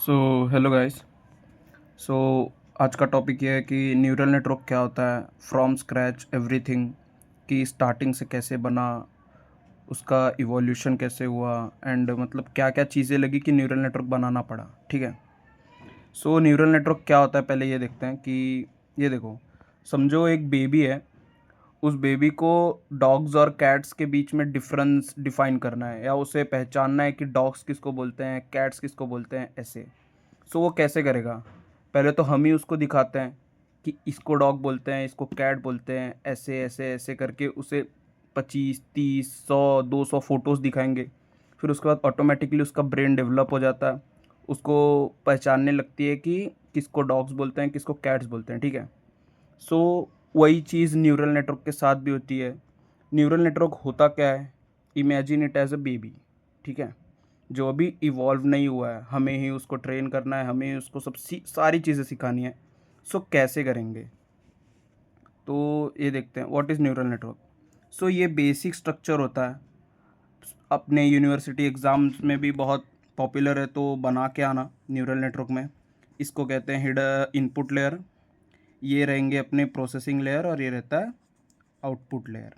So hello guys. सो आज का topic ये है कि न्यूरल नेटवर्क क्या होता है, फ्रॉम स्क्रैच एवरीथिंग, कि स्टार्टिंग से कैसे बना, उसका इवोल्यूशन कैसे हुआ, एंड मतलब क्या क्या चीज़ें लगी कि न्यूरल नेटवर्क बनाना पड़ा। ठीक है। सो न्यूरल नेटवर्क क्या होता है, पहले ये देखते हैं कि ये देखो, समझो एक बेबी है। उस बेबी को डॉग्स और कैट्स के बीच में डिफरेंस डिफाइन करना है, या उसे पहचानना है कि डॉग्स किसको बोलते हैं, कैट्स किसको बोलते हैं, ऐसे। सो वो कैसे करेगा? पहले तो हम ही उसको दिखाते हैं कि इसको डॉग बोलते हैं, इसको कैट बोलते हैं, ऐसे ऐसे ऐसे करके उसे 25, 30, 100, 200 फ़ोटोज़ दिखाएंगे। फिर उसके बाद ऑटोमेटिकली उसका ब्रेन डेवलप हो जाता है, उसको पहचानने लगती है कि किसको डॉग्स बोलते हैं, किसको कैट्स बोलते हैं। ठीक है। सो वही चीज़ न्यूरल नेटवर्क के साथ भी होती है। न्यूरल नेटवर्क होता क्या है? Imagine it as a baby. ठीक है। जो अभी इवॉल्व नहीं हुआ है, हमें ही उसको ट्रेन करना है, हमें ही उसको सारी चीज़ें सिखानी है। सो कैसे करेंगे? तो ये देखते हैं व्हाट इज़ न्यूरल नेटवर्क। सो ये बेसिक स्ट्रक्चर होता है, अपने यूनिवर्सिटी एग्ज़ाम्स में भी बहुत पॉपुलर है, तो बना के आना न्यूरल नेटवर्क में। इसको कहते हैं हिड इनपुट लेयर, ये रहेंगे अपने प्रोसेसिंग लेयर, और ये रहता है आउटपुट लेयर।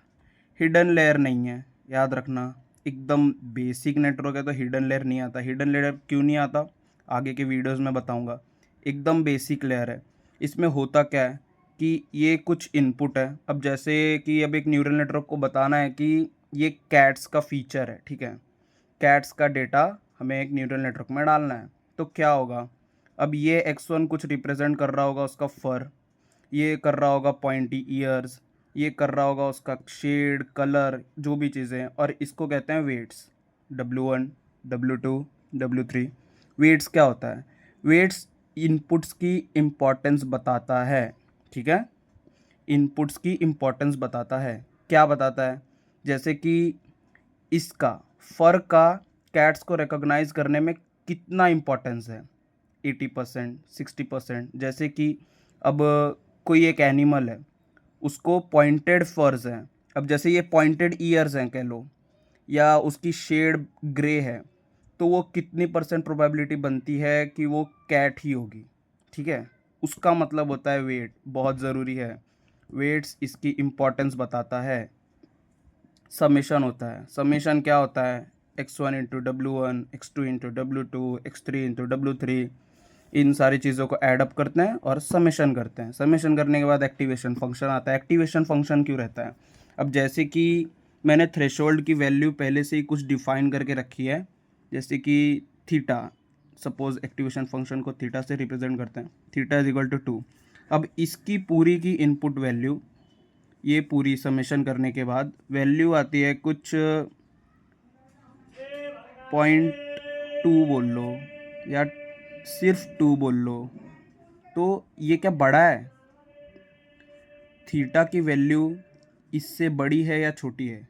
हिडन लेयर नहीं है, याद रखना। एकदम बेसिक नेटवर्क है तो हिडन लेयर नहीं आता। हिडन लेयर क्यों नहीं आता, आगे के वीडियोस में बताऊंगा। एकदम बेसिक लेयर है। इसमें होता क्या है कि ये कुछ इनपुट है। अब जैसे कि अब एक न्यूरल नेटवर्क को बताना है कि ये कैट्स का फीचर है। ठीक है। कैट्स का डेटा हमें एक न्यूरल नेटवर्क में डालना है, तो क्या होगा? अब ये x1 कुछ रिप्रेजेंट कर रहा होगा उसका फर, ये कर रहा होगा पॉइंटी ईयर्स, ये कर रहा होगा उसका शेड, कलर, जो भी चीज़ें हैं, और इसको कहते हैं weights. W1, W2, W3। Weights क्या होता है? वेट्स इनपुट्स की इम्पोर्टेंस बताता है। ठीक है। इनपुट्स की इम्पोर्टेंस बताता है। क्या बताता है? जैसे कि इसका फर का कैट्स को रिकॉग्नाइज करने में कितना इम्पोर्टेंस है? 80%, 60%। जैसे कि अब कोई एक एनिमल है, उसको पॉइंटेड फर्स हैं। अब जैसे ये पॉइंटेड ईयर्स हैं कह लो, या उसकी शेड ग्रे है, तो वो कितनी परसेंट प्रोबेबिलिटी बनती है कि वो कैट ही होगी? ठीक है। उसका मतलब होता है वेट, बहुत ज़रूरी है। वेट्स इसकी इम्पोर्टेंस बताता है। समेशन होता है। समेशन क्या होता है? x1 into W1, x2 into W2, x3 into W3। इन सारी चीज़ों को ऐड अप करते हैं और समेशन करते हैं। समेशन करने के बाद एक्टिवेशन फंक्शन आता है। एक्टिवेशन फंक्शन क्यों रहता है? अब जैसे कि मैंने थ्रेशोल्ड की वैल्यू पहले से ही कुछ डिफाइन करके रखी है, जैसे कि थीटा। सपोज एक्टिवेशन फंक्शन को थीटा से रिप्रेजेंट करते हैं, थीटा इज इक्वल टू 2। अब इसकी पूरी की इनपुट वैल्यू, ये पूरी समेशन करने के बाद वैल्यू आती है कुछ 0.2 बोल लो, या सिर्फ 2 बोल लो। तो ये क्या बड़ा है? थीटा की वैल्यू इससे बड़ी है या छोटी है?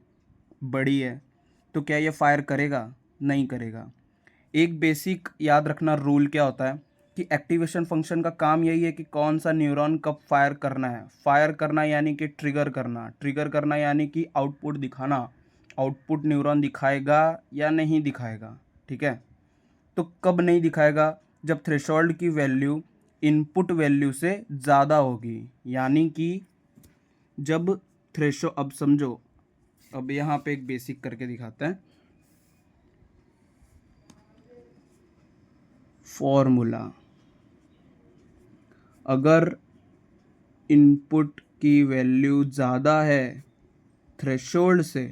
बड़ी है। तो क्या ये फायर करेगा? नहीं करेगा। एक बेसिक याद रखना रूल क्या होता है कि एक्टिवेशन फंक्शन का काम यही है कि कौन सा न्यूरॉन कब फायर करना है। फायर करना यानी कि ट्रिगर करना, ट्रिगर करना यानी कि आउटपुट दिखाना। आउटपुट न्यूरॉन दिखाएगा या नहीं दिखाएगा? ठीक है। तो कब नहीं दिखाएगा? जब थ्रेशोल्ड की वैल्यू इनपुट वैल्यू से ज़्यादा होगी, यानी कि जब थ्रेशो अब समझो, अब यहाँ पे एक बेसिक करके दिखाते हैं। फॉर्मूला, अगर इनपुट की वैल्यू ज़्यादा है थ्रेशोल्ड से,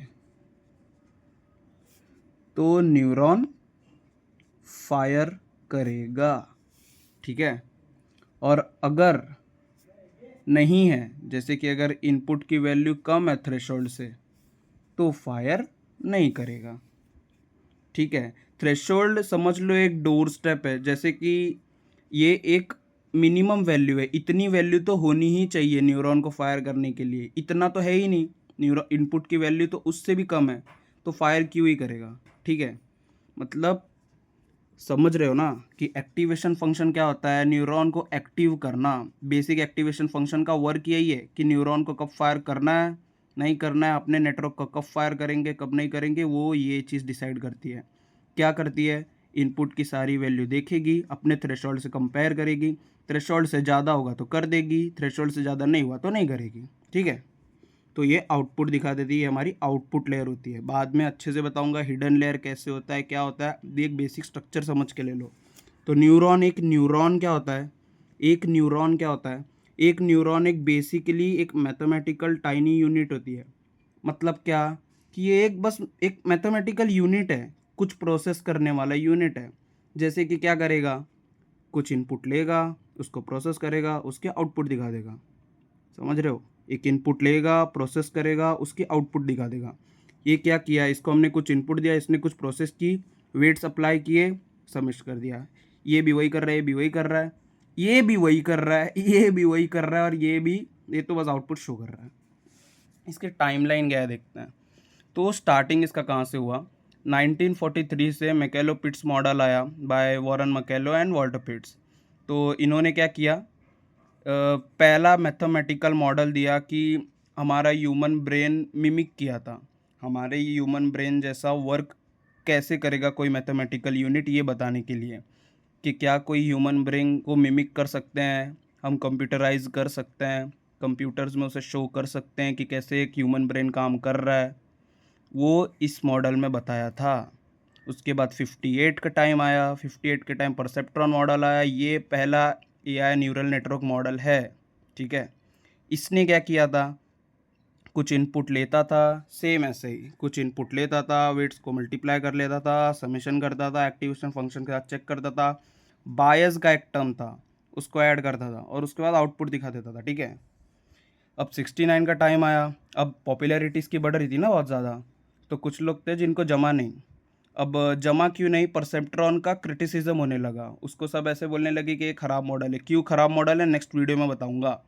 तो न्यूरॉन फायर करेगा। ठीक है। और अगर नहीं है, जैसे कि अगर इनपुट की वैल्यू कम है थ्रेशोल्ड से, तो फायर नहीं करेगा। ठीक है। थ्रेशोल्ड समझ लो एक डोर स्टेप है, जैसे कि ये एक मिनिमम वैल्यू है। इतनी वैल्यू तो होनी ही चाहिए न्यूरॉन को फायर करने के लिए, इतना तो है ही नहीं। न्यूरॉन इनपुट की वैल्यू तो उससे भी कम है, तो फायर क्यों ही करेगा? ठीक है। मतलब समझ रहे हो ना कि एक्टिवेशन फंक्शन क्या होता है? न्यूरॉन को एक्टिव करना। बेसिक एक्टिवेशन फंक्शन का वर्क यही है कि न्यूरॉन को कब फायर करना है, नहीं करना है, अपने नेटवर्क को कब फायर करेंगे, कब नहीं करेंगे, वो ये चीज़ डिसाइड करती है। क्या करती है? इनपुट की सारी वैल्यू देखेगी, अपने थ्रेशोल्ड से कंपेयर करेगी, थ्रेशोल्ड से ज़्यादा होगा तो कर देगी, थ्रेशोल्ड से ज़्यादा नहीं हुआ तो नहीं करेगी, ठीक है। तो ये आउटपुट दिखा देती है, ये हमारी आउटपुट लेयर होती है। बाद में अच्छे से बताऊंगा हिडन लेयर कैसे होता है, क्या होता है, एक बेसिक स्ट्रक्चर समझ के ले लो। तो एक न्यूरॉन क्या होता है, एक न्यूरॉन एक बेसिकली एक मैथमेटिकल टाइनी यूनिट होती है। मतलब क्या कि ये एक मैथमेटिकल यूनिट है, कुछ प्रोसेस करने वाला यूनिट है। जैसे कि क्या करेगा, कुछ इनपुट लेगा, उसको प्रोसेस करेगा, उसके आउटपुट दिखा देगा। समझ रहे हो, एक इनपुट लेगा, प्रोसेस करेगा, उसकी आउटपुट दिखा देगा। ये क्या किया, इसको हमने कुछ इनपुट दिया, इसने कुछ प्रोसेस की, वेट्स अप्लाई किए, सबमिट कर दिया। ये भी वही कर रहा है, ये भी वही कर रहा है, ये भी वही कर रहा है, ये भी वही कर रहा है, और ये तो बस आउटपुट शो कर रहा है। इसके टाइमलाइन क्या है देखते हैं। तो स्टार्टिंग इसका कहाँ से हुआ, 1943 से मैकेलो पिट्स मॉडल आया बाय वॉरेन मैकेलो एंड वॉल्टर पिट्स। तो इन्होंने क्या किया, पहला मैथमेटिकल मॉडल दिया कि हमारा ह्यूमन ब्रेन मिमिक किया था, हमारे ह्यूमन ब्रेन जैसा वर्क कैसे करेगा कोई मैथमेटिकल यूनिट, ये बताने के लिए कि क्या कोई ह्यूमन ब्रेन को मिमिक कर सकते हैं, हम कंप्यूटराइज कर सकते हैं, कंप्यूटर्स में उसे शो कर सकते हैं कि कैसे एक ह्यूमन ब्रेन काम कर रहा है, वो इस मॉडल में बताया था। उसके बाद 58 का टाइम आया, 58 के टाइम परसेप्ट्रॉन मॉडल आया, ये पहला एआई न्यूरल नेटवर्क मॉडल है, ठीक है। इसने क्या किया था, कुछ इनपुट लेता था, सेम ऐसे ही कुछ इनपुट लेता था, वेट्स को मल्टीप्लाई कर लेता था, समेशन करता था, एक्टिवेशन फंक्शन के साथ चेक करता था, बायस का एक टर्म था उसको ऐड करता था, और उसके बाद आउटपुट दिखा देता था, ठीक है। अब 69 का टाइम आया, अब पॉपुलैरिटी इसकी बढ़ रही थी ना बहुत ज़्यादा, तो कुछ लोग थे जिनको जमा नहीं। अब जमा क्यों नहीं, परसेप्ट्रॉन का क्रिटिसिज्म होने लगा, उसको सब ऐसे बोलने लगे कि ये ख़राब मॉडल है। क्यों ख़राब मॉडल है, नेक्स्ट वीडियो में बताऊंगा।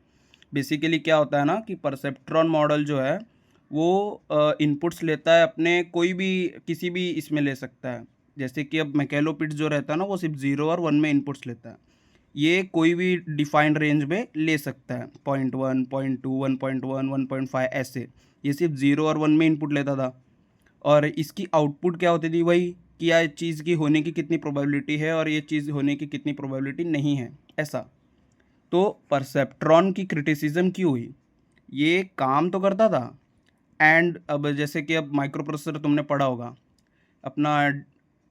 बेसिकली क्या होता है ना कि परसेप्ट्रॉन मॉडल जो है वो इनपुट्स लेता है अपने, कोई भी किसी भी इसमें ले सकता है। जैसे कि अब मैकेलो पिट्स जो रहता है ना, वो सिर्फ 0 और 1 में इनपुट्स लेता है, ये कोई भी डिफाइंड रेंज में ले सकता है, 0.1, 0.2, 1.1, 1.5 ऐसे। ये सिर्फ 0 और 1 में इनपुट लेता था, और इसकी आउटपुट क्या होती थी, वही कि यह चीज़ की होने की कितनी प्रोबेबिलिटी है और ये चीज़ होने की कितनी प्रोबेबिलिटी नहीं है, ऐसा। तो परसेप्ट्रॉन की क्रिटिसिज्म क्यों हुई, ये काम तो करता था। एंड अब जैसे कि अब माइक्रो प्रोसेसर तुमने पढ़ा होगा, अपना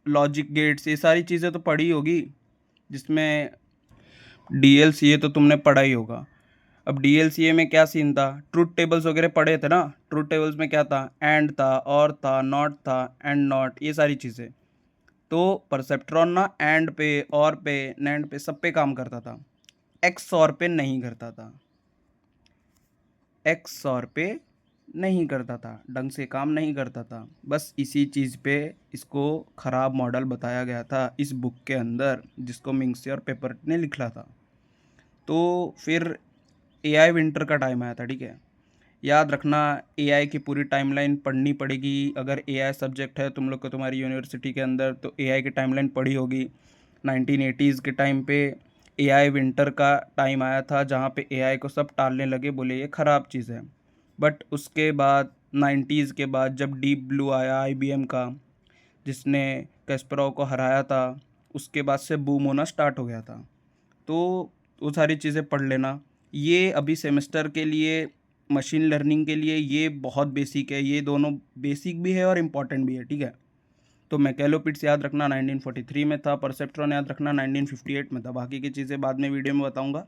लॉजिक गेट्स, ये सारी चीज़ें तो पढ़ी होगी, जिसमें डीएलसीए तो तुमने पढ़ा ही होगा। अब डीएलसीए में क्या सीन था, ट्रूथ टेबल्स वगैरह पढ़े थे ना, ट्रूथ टेबल्स में क्या था, एंड था, और था, नॉट था, एंड नॉट, ये सारी चीज़ें। तो परसेप्ट्रॉन ना एंड पे, और पे, नैंड पे, सब पे काम करता था, एक्स और पे नहीं करता था, एक्स और पे नहीं करता था, ढंग से काम नहीं करता था। बस इसी चीज़ पे इसको ख़राब मॉडल बताया गया था इस बुक के अंदर, जिसको मिंगसे और पेपर्ट ने लिखा था। तो फिर एआई विंटर का टाइम आया था, ठीक है। याद रखना, एआई की पूरी टाइमलाइन पढ़नी पड़ेगी। अगर एआई सब्जेक्ट है तुम लोग को तुम्हारी यूनिवर्सिटी के अंदर, तो एआई की टाइमलाइन पढ़ी होगी। 1980s के टाइम पे एआई विंटर का टाइम आया था, जहाँ पे एआई को सब टालने लगे, बोले ये ख़राब चीज़ है। बट उसके बाद 90s के बाद जब डीप ब्लू आया आईबीएम का, जिसने कैस्परोव को हराया था, उसके बाद से बूम होना स्टार्ट हो गया था। तो वो सारी चीज़ें पढ़ लेना। ये अभी सेमेस्टर के लिए, मशीन लर्निंग के लिए ये बहुत बेसिक है, ये दोनों बेसिक भी है और इम्पॉर्टेंट भी है, ठीक है। तो मैकेलो पिट्स याद रखना 1943 में था, परसेप्ट्रॉन याद रखना 1958 में था। बाकी की चीज़ें बाद में वीडियो में बताऊंगा।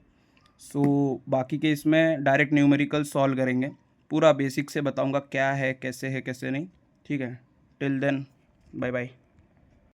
सो बाकी के इसमें डायरेक्ट न्यूमेरिकल सॉल्व करेंगे, पूरा बेसिक से बताऊंगा क्या है कैसे नहीं, ठीक है। Till then, bye bye.